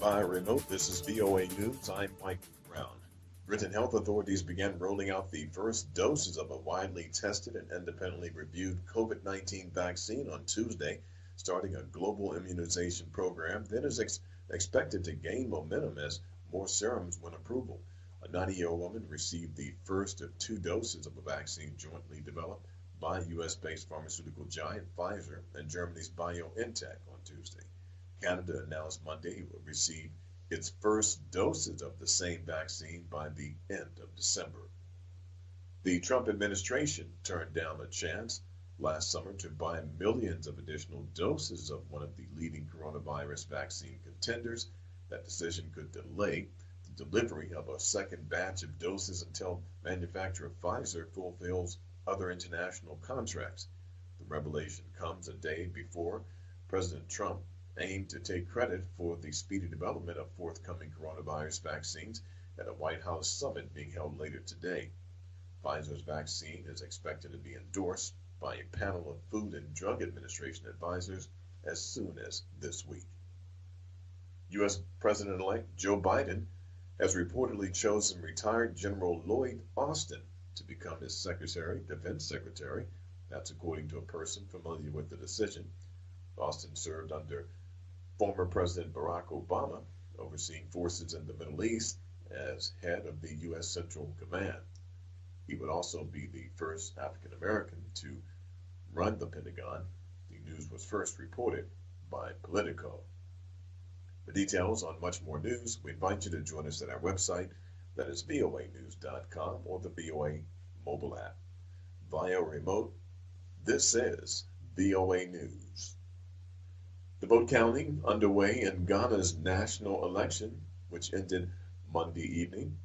By remote, this is VOA News. I'm Mike Brown. Britain health authorities began rolling out the first doses of a widely tested and independently reviewed COVID-19 vaccine on Tuesday, starting a global immunization program that is expected to gain momentum as more serums win approval. A 90-year-old woman received the first of 2 doses of a vaccine jointly developed by U.S.-based pharmaceutical giant Pfizer and Germany's BioNtech on Tuesday. Canada announced Monday it will receive its first doses of the same vaccine by the end of December. The Trump administration turned down a chance last summer to buy millions of additional doses of one of the leading coronavirus vaccine contenders. That decision could delay the delivery of a second batch of doses until manufacturer Pfizer fulfills other international contracts. The revelation comes a day before President Trump aimed to take credit for the speedy development of forthcoming coronavirus vaccines at a White House summit being held later today. Pfizer's vaccine is expected to be endorsed by a panel of Food and Drug Administration advisors as soon as this week. U.S. President-elect Joe Biden has reportedly chosen retired General Lloyd Austin to become his defense secretary. That's according to a person familiar with the decision. Austin served under former President Barack Obama, overseeing forces in the Middle East as head of the U.S. Central Command. He would also be the first African American to run the Pentagon. The news was first reported by Politico. For details on much more news, we invite you to join us at our website, that is voanews.com, or the VOA mobile app. Via remote, this is VOA News. The vote counting underway in Ghana's national election, which ended Monday evening.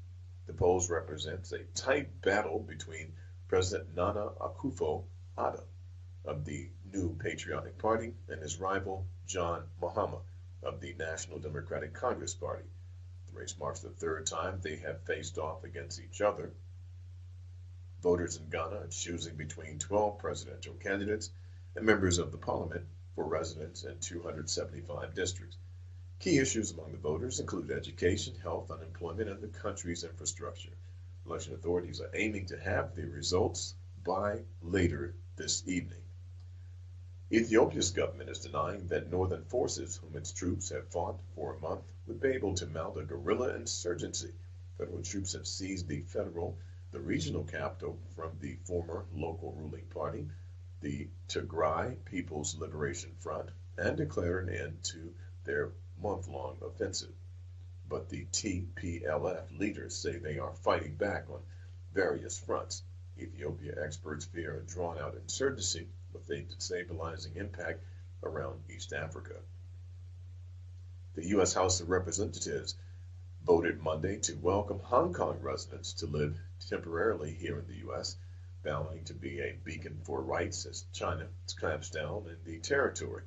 The polls represents a tight battle between President Nana Akufo-Addo of the new Patriotic Party and his rival John Mahama of the National Democratic Congress Party. The race marks the third time they have faced off against each other. Voters in Ghana are choosing between 12 presidential candidates and members of the parliament for residents in 275 districts. Key issues among the voters include education, health, unemployment, and the country's infrastructure. Election authorities are aiming to have the results by later this evening. Ethiopia's government is denying that northern forces, whom its troops have fought for a month, would be able to mount a guerrilla insurgency. Federal troops have seized the regional capital from the former local ruling party, the Tigray People's Liberation Front, and declared an end to their month-long offensive. But the TPLF leaders say they are fighting back on various fronts. Ethiopia experts fear a drawn-out insurgency with a destabilizing impact around East Africa. The U.S. House of Representatives voted Monday to welcome Hong Kong residents to live temporarily here in the U.S., vowing to be a beacon for rights as China clamps down in the territory.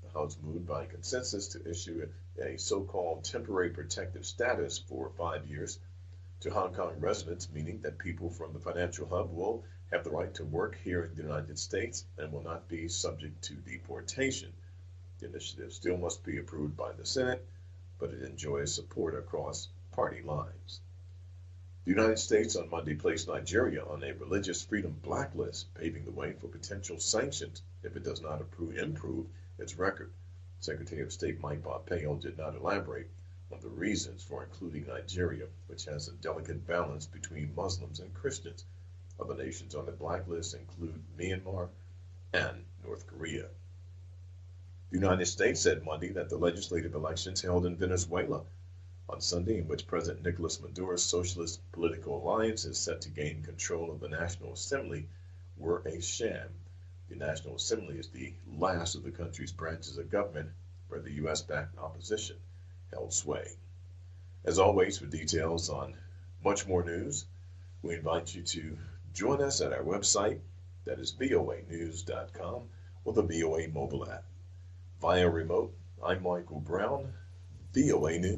The House moved by consensus to issue a so-called temporary protective status for 5 years to Hong Kong residents, meaning that people from the financial hub will have the right to work here in the United States and will not be subject to deportation. The initiative still must be approved by the Senate, but it enjoys support across party lines. The United States on Monday placed Nigeria on a religious freedom blacklist, paving the way for potential sanctions if it does not improve its record. Secretary of State Mike Pompeo did not elaborate on the reasons for including Nigeria, which has a delicate balance between Muslims and Christians. Other nations on the blacklist include Myanmar and North Korea. The United States said Monday that the legislative elections held in Venezuela on Sunday, in which President Nicolas Maduro's socialist political alliance is set to gain control of the National Assembly, were a sham. The National Assembly is the last of the country's branches of government where the U.S.-backed opposition held sway. As always, for details on much more news, we invite you to join us at our website, that is voanews.com, or the VOA mobile app. Via remote, I'm Michael Brown, VOA News.